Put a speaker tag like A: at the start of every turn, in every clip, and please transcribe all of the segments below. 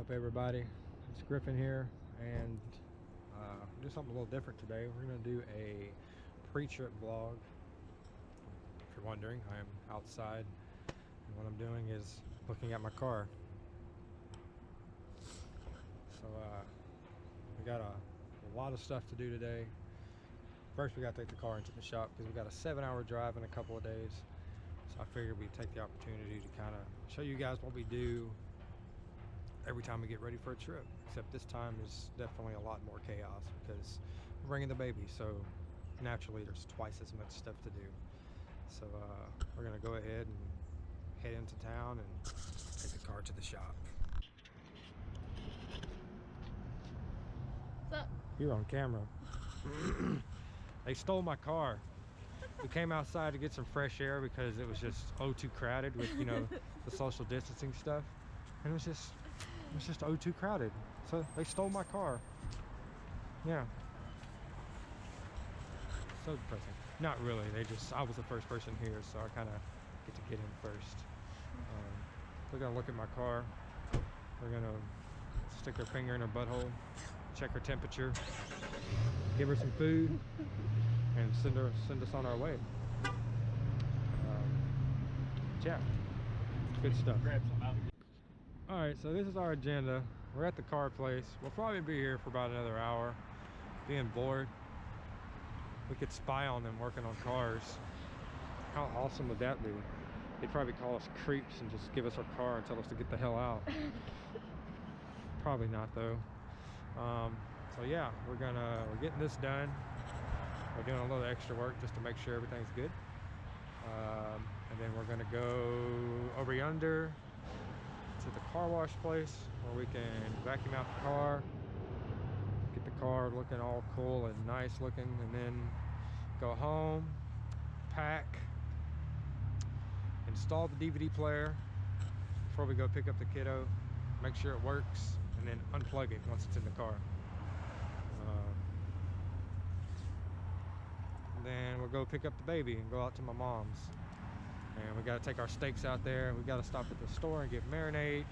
A: up, everybody? It's Griffin here, and do something a little different today. We're gonna do a pre-trip vlog. If you're wondering, I am outside, and what I'm doing is looking at my car. So we got a lot of stuff to do today. First, we got to take the car into the shop because we got a 7-hour drive in a couple of days. So I figured we'd take the opportunity to kind of show you guys what we do every time we get ready for a trip. Except this time is definitely a lot more chaos because we're bringing the baby. So naturally, there's twice as much stuff to do. So we're gonna go ahead and head into town and take the car to the shop.
B: What's up?
A: You're on camera. They stole my car. We came outside to get some fresh air because it was just too crowded with, you know, the social distancing stuff, and it was just too crowded. So they stole my car. Yeah. So depressing. Not really. I was the first person here, so I kind of get to get in first. We're gonna look at my car. We're gonna stick our finger in her butthole, check her temperature, give her some food, and send us on our way. Yeah, good stuff.
C: Grab some out.
A: All right, so this is our agenda. We're at the car place. We'll probably be here for about another hour. Being bored, we could spy on them working on cars. How awesome would that be? They'd probably call us creeps and just give us our car and tell us to get the hell out. Probably not though. So yeah, we're getting this done. We're doing a little extra work just to make sure everything's good. And then we're gonna go over yonder to the car wash place where we can vacuum out the car, get the car looking all cool and nice looking, and then go home, pack, install the DVD player before we go pick up the kiddo, make sure it works, and then unplug it once it's in the car. Then we'll go pick up the baby and go out to my mom's. And we got to take our steaks out there. We got to stop at the store and get marinade.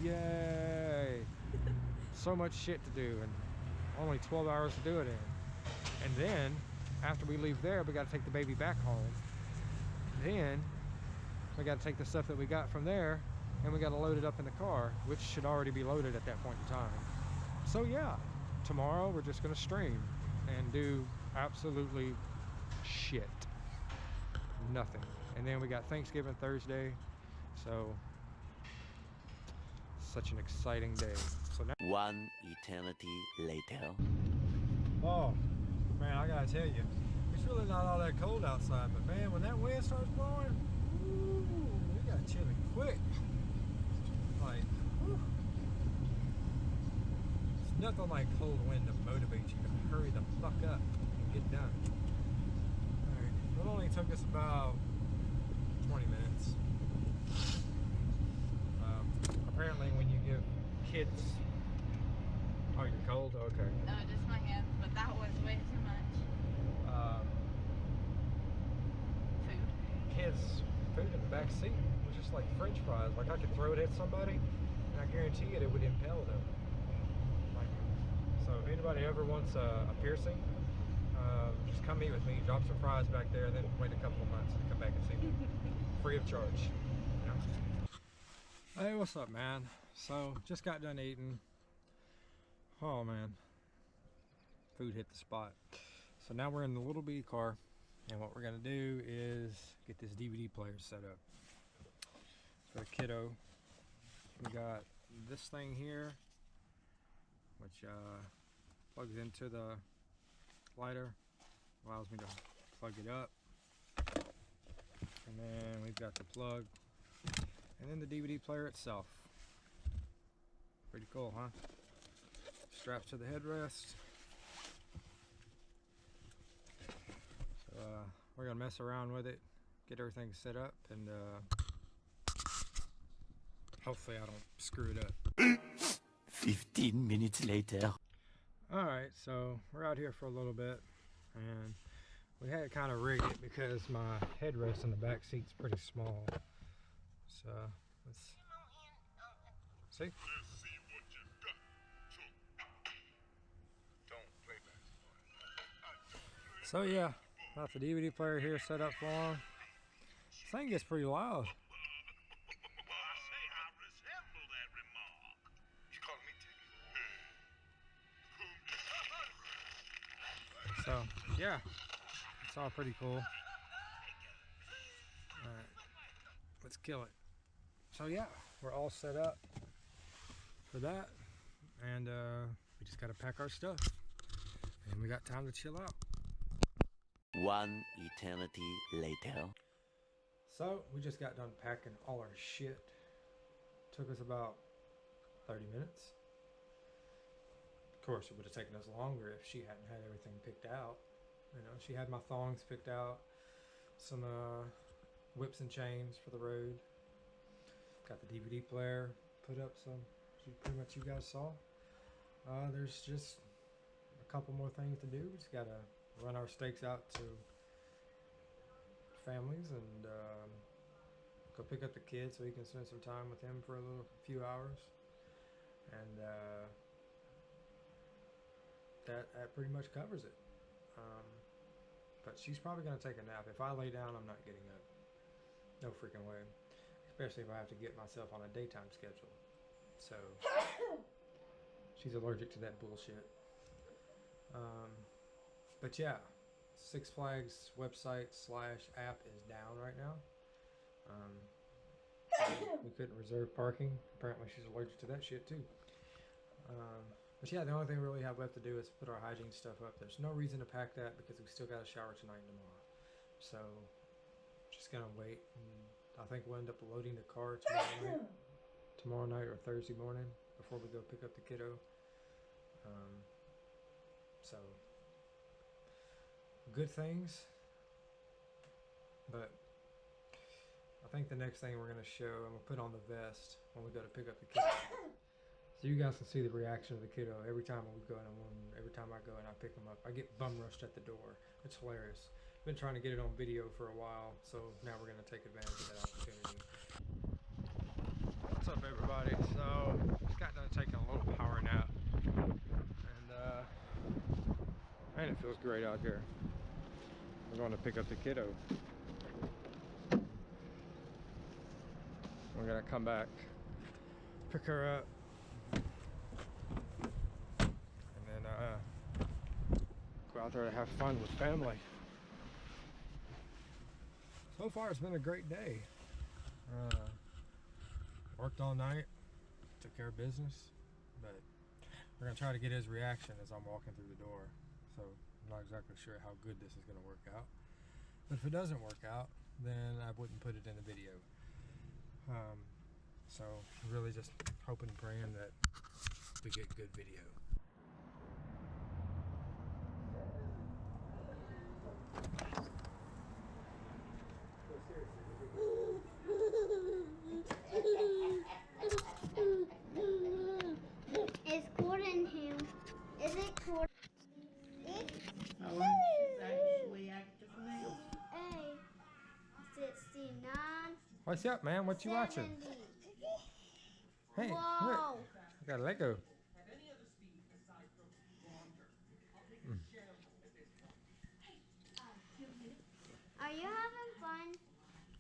A: Yay! So much shit to do and only 12 hours to do it in. And then after we leave there, we got to take the baby back home. Then we got to take the stuff that we got from there and we got to load it up in the car, which should already be loaded at that point in time. So yeah, tomorrow we're just going to stream and do absolutely shit. Nothing. And then we got Thanksgiving Thursday, so such an exciting day. So now,
D: one eternity later.
A: oh man, I gotta tell you, it's really not all that cold outside, but man, when that wind starts blowing, ooh, it got chilly quick. Like, whew. It's nothing like cold wind to motivate you to hurry the fuck up and get done. It only took us about 20 minutes. Apparently when you give kids... Oh, you're cold? Okay.
B: No, just my hands, but that was way too much.
A: Kids' food in the back seat was just like French fries. Like I could throw it at somebody and I guarantee it would impale them. Like, so if anybody ever wants a piercing, just come meet with me, drop some fries back there, and then wait a couple of months and come back and see me. Free of charge. You know? Hey, what's up, man? So, just got done eating. Oh, man. Food hit the spot. So now we're in the little bitty car, and what we're going to do is get this DVD player set up. For the kiddo, we got this thing here, which plugs into the lighter, allows me to plug it up, and then we've got the plug, and then the DVD player itself. Pretty cool, huh? Straps to the headrest. So we're gonna mess around with it, get everything set up, and hopefully I don't screw it up.
D: 15 minutes later.
A: Alright, so we're out here for a little bit, and we had to kind of rig it because my headrest in the back seat's pretty small. So let's See?
C: Let's see what you got. So, don't play basketball.
A: So yeah, got the DVD player here set up for him. This thing gets pretty loud.
C: Well, I say I resemble that remark. You calling me Tiggy?
A: So yeah, it's all pretty cool. Alright, let's kill it. So yeah, we're all set up for that, and we just gotta pack our stuff, and we got time to chill out.
D: One eternity later.
A: So we just got done packing all our shit. Took us about 30 minutes. Of course, it would have taken us longer if she hadn't had everything picked out. You know, she had my thongs picked out, some whips and chains for the road. Got the DVD player put up, so pretty much you guys saw. There's just a couple more things to do. We just gotta run our stakes out to families and go pick up the kids so he can spend some time with him for a few hours. And that pretty much covers it. But she's probably gonna take a nap. If I lay down, I'm not getting up. No freaking way. Especially if I have to get myself on a daytime schedule. So she's allergic to that bullshit. But yeah, Six Flags website / app is down right now. We couldn't reserve parking. Apparently she's allergic to that shit too. But yeah, the only thing we really have left to do is put our hygiene stuff up. There's no reason to pack that because we still got to shower tonight and tomorrow. So just gonna wait, and I think we'll end up loading the car tomorrow night or Thursday morning before we go pick up the kiddo. So good things, but I think the next thing we're gonna show, I'm gonna put on the vest when we go to pick up the kiddo, so you guys can see the reaction of the kiddo every time we go, and every time I go and I pick him up, I get bum rushed at the door. It's hilarious. Been trying to get it on video for a while, so now we're gonna take advantage of that opportunity. What's up, everybody? So just got done taking a little power nap, and man, it feels great out here. We're going to pick up the kiddo. We're gonna come back, pick her up, and then go out there to have fun with family. So far, it's been a great day. Worked all night, took care of business, but we're gonna try to get his reaction as I'm walking through the door. So I'm not exactly sure how good this is gonna work out. But if it doesn't work out, then I wouldn't put it in the video. So really just hoping and praying that we get good video.
E: It's cold in here. Is it cold?
F: Oh, she's actually active now.
E: Hey, 69.
A: What's up, man? What you watching?
E: 70.
A: Hey, look,
E: Whoa.
A: I got a Lego.
E: Are you having fun?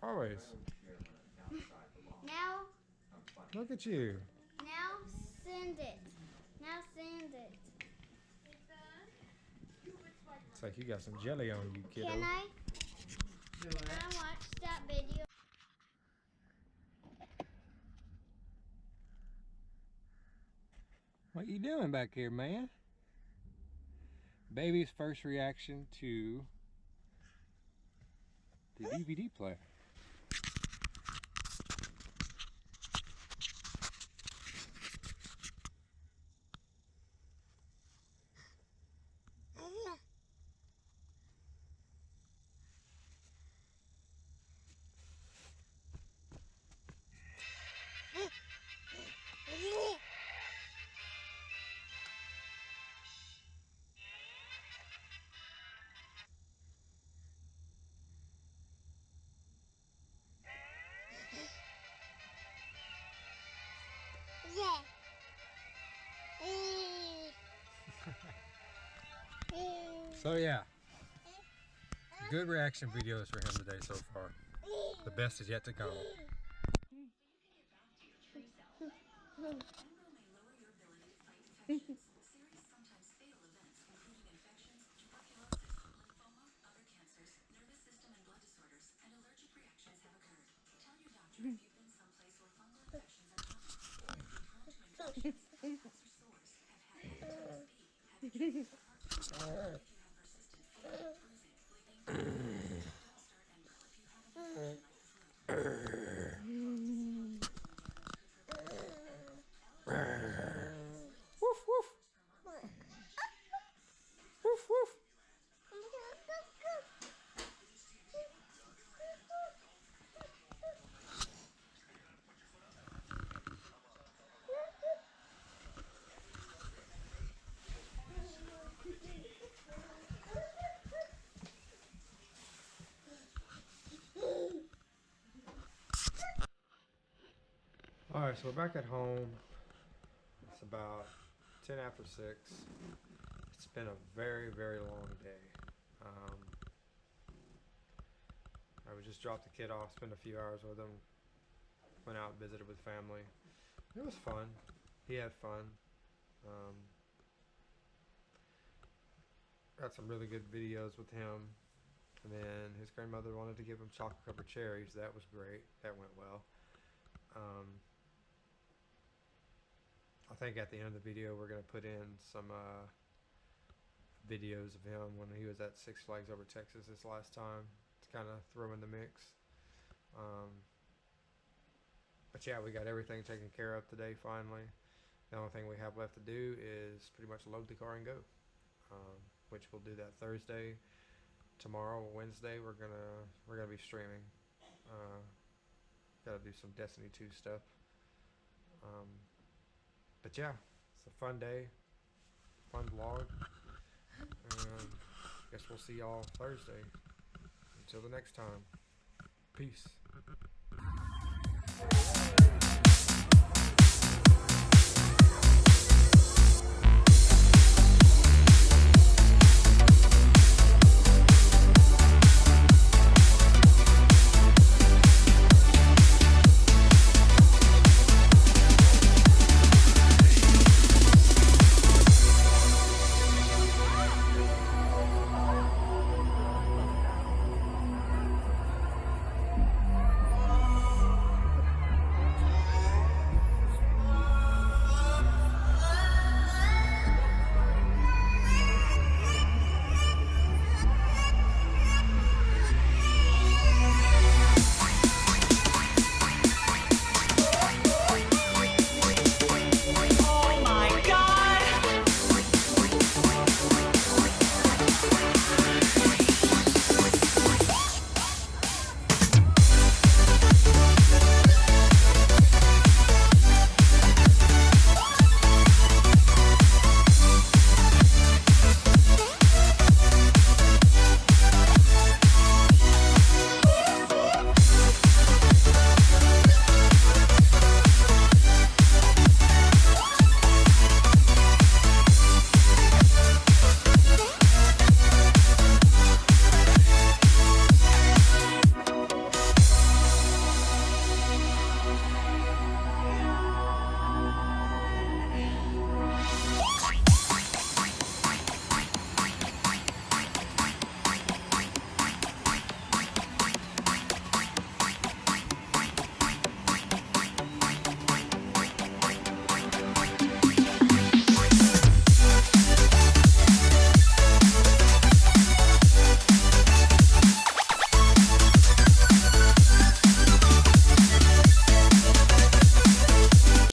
A: Always.
E: Now,
A: Look at you.
E: now send it. Now send it.
A: It's like you got some jelly on you, kiddo.
E: Can I watch that video?
A: What you doing back here, man? Baby's first reaction to the DVD player. So yeah, good reaction videos for him today so far. The best is yet to come. Woof woof. Woof woof. Alright, so we're back at home. It's about 10 after 6. It's been a very, very long day. I would just drop the kid off, spend a few hours with him, went out and visited with family. It was fun. He had fun. Got some really good videos with him. And then his grandmother wanted to give him chocolate covered cherries. That was great. That went well. I think at the end of the video we're going to put in some videos of him when he was at Six Flags Over Texas this last time to kind of throw in the mix. But yeah, we got everything taken care of today finally. The only thing we have left to do is pretty much load the car and go, which we'll do that Thursday. Tomorrow, Wednesday, we're gonna be streaming. Got to do some Destiny 2 stuff. But yeah, it's a fun day, fun vlog. Guess we'll see y'all Thursday. Until the next time, peace.